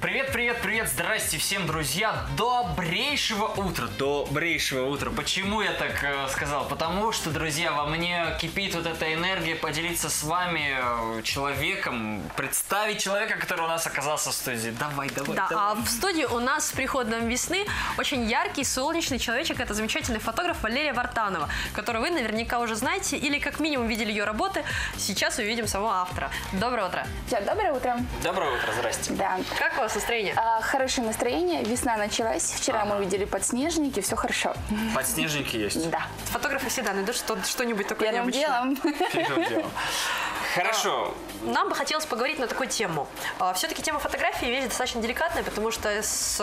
Привет, привет, привет, здрасте всем, друзья, добрейшего утра. Почему я так сказал? Потому что, друзья, во мне кипит вот эта энергия поделиться с вами человеком, представить человека, который у нас оказался в студии. Давай. А в студии у нас с приходом весны очень яркий, солнечный человечек, это замечательный фотограф Валерия Вартанова, которую вы наверняка уже знаете или как минимум видели ее работы. Сейчас увидим самого автора. Доброе утро. Доброе утро. Доброе утро, здрасте. Да. Как у вас настроение? Хорошее настроение. Весна началась. Вчера мы увидели подснежники, все хорошо. Подснежники есть? Да. Фотографы всегда найдут что-нибудь такое Первым необычное. делом. Хорошо. Нам бы хотелось поговорить на такую тему. Все-таки тема фотографии вещь достаточно деликатная, потому что с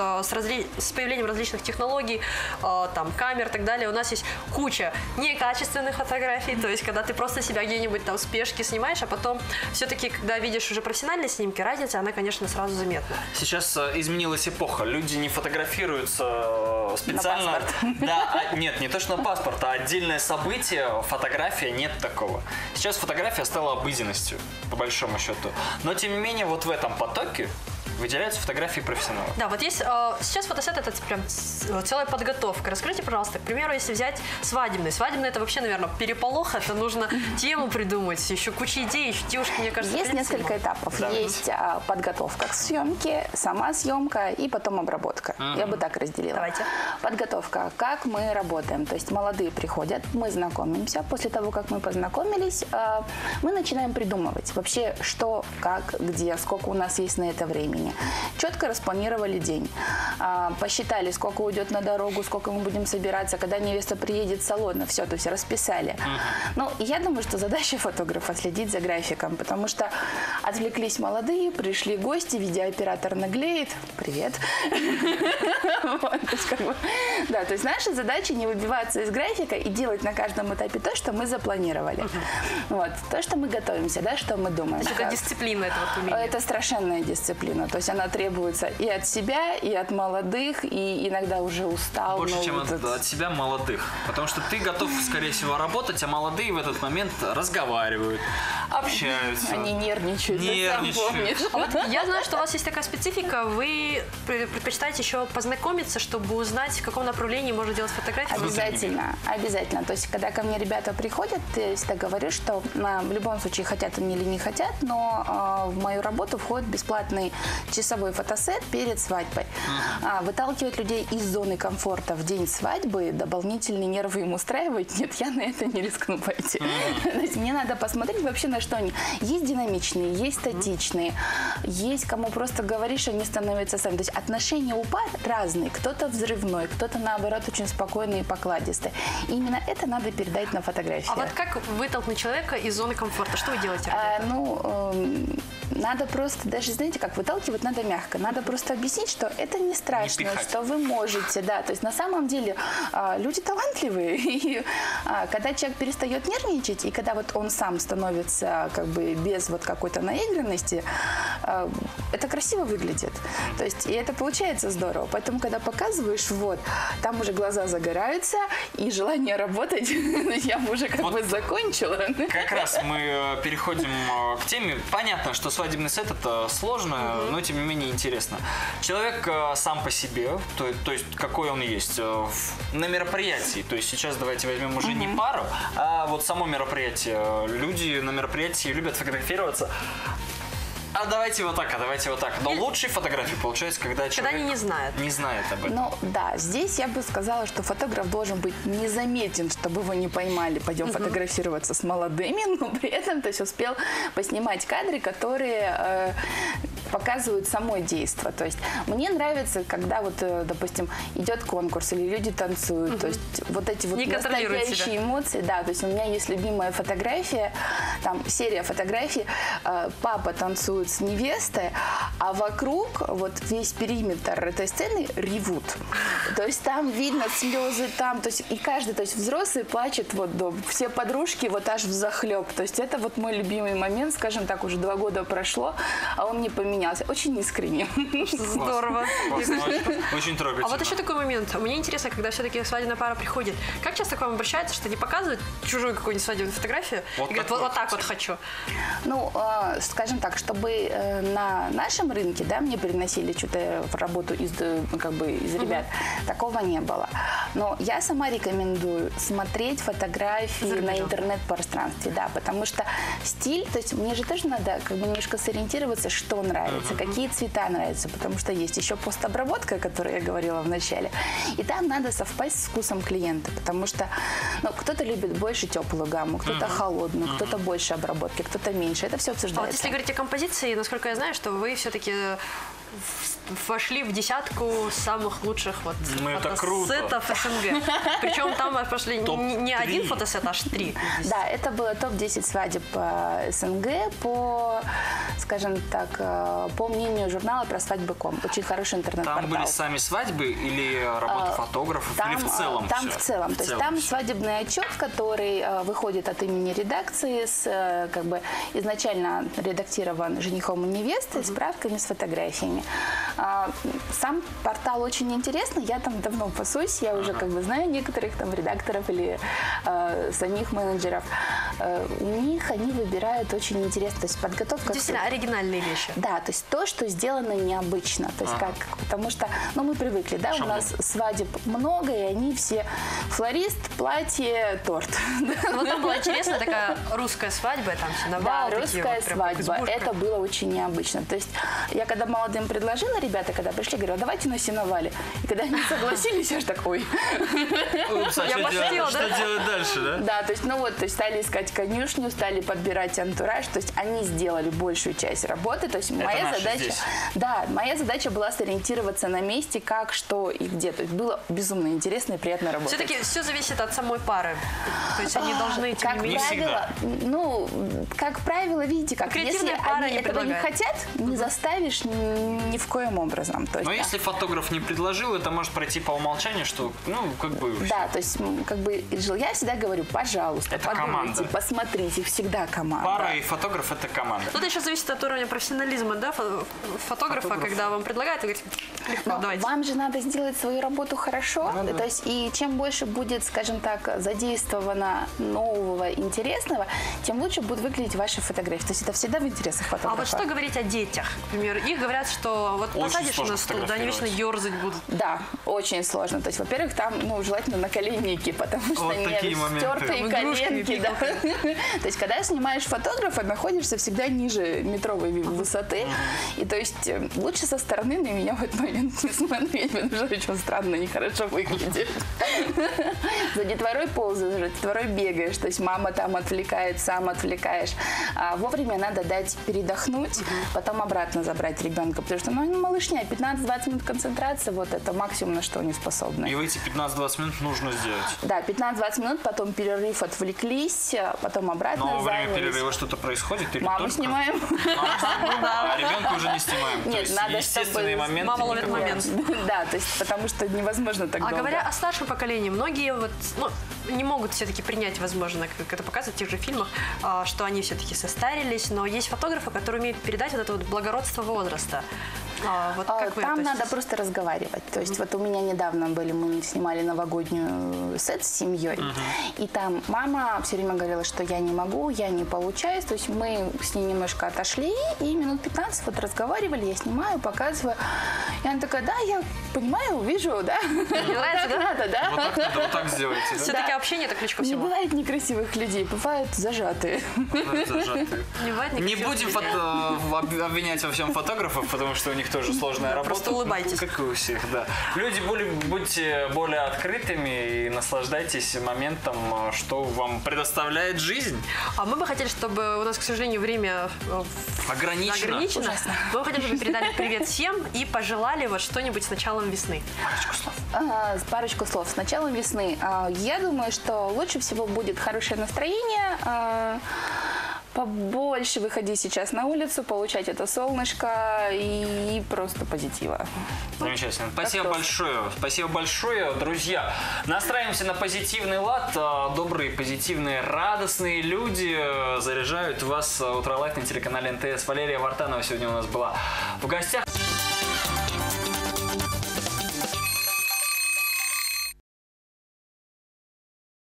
появлением различных технологий, там, камер и так далее, у нас есть куча некачественных фотографий, то есть когда ты просто себя где-нибудь там в спешке снимаешь, а потом все-таки, когда видишь уже профессиональные снимки, разница, она, конечно, сразу заметна. Сейчас изменилась эпоха. Люди не фотографируются специально. На паспорт. Да, нет, не то, что на паспорт, а отдельное событие, фотография, нет такого. Сейчас фотография стала обыденностью, по большому счету. Но, тем не менее, вот в этом потоке выделяются фотографии профессионалов. Да, вот есть сейчас фотосет, это прям целая подготовка. Расскажите, пожалуйста, к примеру, если взять свадебный. Свадебный это вообще, наверное, переполох, это нужно тему придумать, еще куча идей, еще девушки, мне кажется, Есть несколько этапов. Да. Есть подготовка к съемке, сама съемка и потом обработка. Я бы так разделила. Давайте. Подготовка. Как мы работаем. То есть молодые приходят, мы знакомимся. После того, как мы познакомились, мы начинаем придумывать вообще что, как, где, сколько у нас есть на это времени. Четко распланировали день. Посчитали, сколько уйдет на дорогу, сколько мы будем собираться, когда невеста приедет в салон. Все, то есть расписали. Ну, я думаю, что задача фотографа следить за графиком, потому что отвлеклись молодые, пришли гости, видеооператор наглеет. Привет. Да, то есть наша задача не выбиваться из графика и делать на каждом этапе то, что мы запланировали. Вот. То, что мы готовимся, да, что мы думаем. Это дисциплина этого умения. Это страшенная дисциплина. То есть она требуется и от себя, и от молодых, и иногда уже устал. Больше, чем от себя молодых. Потому что ты готов, скорее всего, работать, а молодые в этот момент разговаривают, общаются. Они нервничают. А вот я знаю, что у вас есть такая специфика, вы предпочитаете еще познакомиться, чтобы узнать, в каком направлении можно делать фотографии. Обязательно, обязательно. То есть, когда ко мне ребята приходят, я всегда говорю, что в любом случае хотят они или не хотят, но в мою работу входит бесплатный часовой фотосет перед свадьбой. Выталкивать людей из зоны комфорта в день свадьбы, дополнительные нервы им устраивать, нет, я на это не рискну пойти. То есть мне надо посмотреть вообще на что они. Есть динамичные, есть статичные, есть кому просто говоришь, они становятся сами. То есть отношения у пар разные. Кто-то взрывной, кто-то наоборот очень спокойный и покладистый. И именно это надо передать на фотографии. А вот как вытолкнуть человека из зоны комфорта? Что вы делаете? Надо просто, даже знаете, как выталкивать надо мягко. Надо просто объяснить, что это не страшно, что вы можете, да. То есть на самом деле люди талантливые. И когда человек перестает нервничать, и когда вот он сам становится как бы без вот какой-то наигранности, это красиво выглядит. То есть и это получается здорово. Поэтому, когда показываешь, вот, там уже глаза загораются, и желание работать я уже как бы закончила. Как раз мы переходим к теме. Понятно, что свадебный сет это сложно, но тем не менее интересно. Человек сам по себе, то есть какой он есть на мероприятии. То есть сейчас давайте возьмем уже не пару, а вот само мероприятие. Люди на мероприятии любят фотографироваться. А давайте вот так, а давайте вот так. Но лучшие фотографии получается, когда человек они не знают. Не знает об этом. Ну да, здесь я бы сказала, что фотограф должен быть незаметен, чтобы его не поймали. Пойдем фотографироваться с молодыми, но при этом то есть успел поснимать кадры, которые показывают само действо. То есть мне нравится, когда вот, допустим, идет конкурс или люди танцуют, то есть вот эти вот настоящие эмоции. Да, то есть у меня есть любимая фотография, там серия фотографий, папа танцует с невестой, а вокруг вот весь периметр этой сцены ревут. То есть там видно слезы, там, то есть и каждый, то есть взрослый плачет, вот все подружки вот аж взахлеб. То есть это вот мой любимый момент, скажем так, уже 2 года прошло, а он не поменялся. Очень искренне. Здорово. Очень трогательно. А вот еще такой момент. Мне интересно, когда все-таки свадебная пара приходит, как часто к вам обращаются, что не показывают чужую какую-нибудь свадебную фотографию и говорят, вот так вот хочу. Ну, скажем так, чтобы на нашем рынке, да, мне приносили что-то в работу из ребят, такого не было. Но я сама рекомендую смотреть фотографии на интернет-пространстве, да, потому что стиль, то есть мне же тоже надо немножко сориентироваться, что нравится, какие цвета нравятся, потому что есть еще постобработка, о которой я говорила в начале, и там надо совпасть с вкусом клиента, потому что кто-то любит больше теплую гамму, кто-то холодную, кто-то больше обработки, кто-то меньше. Это все обсуждается. А вот если говорить о композиции, насколько я знаю, что вы все-таки вошли в десятку самых лучших фотосетов СНГ. Причем там пошли не один фотосет, аж 3. Да, это было топ-10 свадеб по СНГ по, скажем так, по мнению журнала про свадьбы.ком. Очень хороший интернет-портал. Там были сами свадьбы или работы фотографов, или в целом? Там в целом. То есть там свадебный отчет, который выходит от имени редакции, изначально редактирован женихом и невестой, с справками, с фотографиями. Сам портал очень интересный, я там давно пасусь, я уже знаю некоторых там редакторов или самих менеджеров. У них они выбирают очень интересно, то есть подготовка... Действительно, оригинальные вещи. Да, то есть то, что сделано необычно, то есть потому что, мы привыкли, да, у нас свадеб много, и они все флорист, платье, торт. Вот там была интересная такая русская свадьба, там синовал. Да, русская свадьба, это было очень необычно. То есть я когда молодым предложила, ребята, когда пришли, говорю, давайте на сеновале. И когда они согласились, я же так, ой. Я пошутила, да? Что делать дальше, да? Да, то есть стали искать конюшню, стали подбирать антураж, то есть они сделали большую часть работы, то есть моя задача была сориентироваться на месте, как, что и где. То есть было безумно интересно и приятно работать. Все-таки все зависит от самой пары. То есть они должны, тем не менее... Как правило, видите, как если они этого не хотят, не заставишь ни в коем образом. То есть, но если фотограф не предложил, это может пройти по умолчанию, что, Да, то есть, я всегда говорю, пожалуйста, это подумайте, посмотрите, всегда команда. Пара и фотограф – это команда. Это еще зависит от уровня профессионализма, да, фотографа, когда вам предлагают, вы говорите, легко, давайте. Вам же надо сделать свою работу хорошо, то есть, и чем больше будет, скажем так, задействовано нового, интересного, тем лучше будут выглядеть ваши фотографии. То есть, это всегда в интересах фотографа. А вот что говорить о детях? Например, их говорят, что вот посадишь на стул, да, они вечно ерзать будут. Да, очень сложно. То есть, во-первых, там, желательно наколенники, потому что стертые коленки. Да. То есть, когда снимаешь фотографа, находишься всегда ниже метровой высоты. И то есть, лучше со стороны на меня в этот момент не смотреть, потому что очень странно, нехорошо выглядит. За детворой ползаешь, за детворой бегаешь. То есть, мама там отвлекает, сам отвлекаешь. Вовремя надо дать передохнуть, потом обратно забрать ребенка, потому что, малышня, 15-20 минут концентрации, вот это максимум, на что они способны. И в эти 15-20 минут нужно сделать. Да, 15-20 минут, потом перерыв, отвлеклись, потом обратно занялись. Но во время перерыва что-то происходит? Или маму снимаем. А ребенка уже не снимаем. Нет, надо, естественный момент. Мама ловит момент. Да, то есть, потому что невозможно так долго. А говоря о старшем поколении, многие не могут все-таки принять, возможно, как это показывают в тех же фильмах, что они все-таки состарились, но есть фотографы, которые умеют передать вот это благородство возраста. Там надо просто разговаривать. То есть вот у меня недавно мы снимали новогоднюю сет с семьей, и там мама все время говорила, что я не могу, я не получаюсь. То есть мы с ней немножко отошли и минут 15 вот разговаривали, я снимаю, показываю. И она такая, да, я понимаю, вижу, да. Мне нравится, да? Надо, да? Вот так сделайте, да? Все-таки общение – это ключ ко всему. Не бывает некрасивых людей, бывают зажатые. Не будем обвинять во всем фотографов, потому что у них тоже сложная работа. Просто улыбайтесь. Как и у всех, да. Люди, будьте более открытыми и наслаждайтесь моментом, что вам предоставляет жизнь. А мы бы хотели, чтобы у нас, к сожалению, время ограничено. Мы бы хотели, чтобы передали привет всем и пожелали вот что-нибудь с началом весны. Парочку слов. Парочку слов. С началом весны. Я думаю, что лучше всего будет хорошее настроение, побольше выходить сейчас на улицу, получать это солнышко и просто позитива. Замечательно. Спасибо большое. Спасибо большое, друзья. Настраиваемся на позитивный лад. Добрые, позитивные, радостные люди заряжают вас. Утро лайф на телеканале НТС. Валерия Вартанова сегодня у нас была в гостях.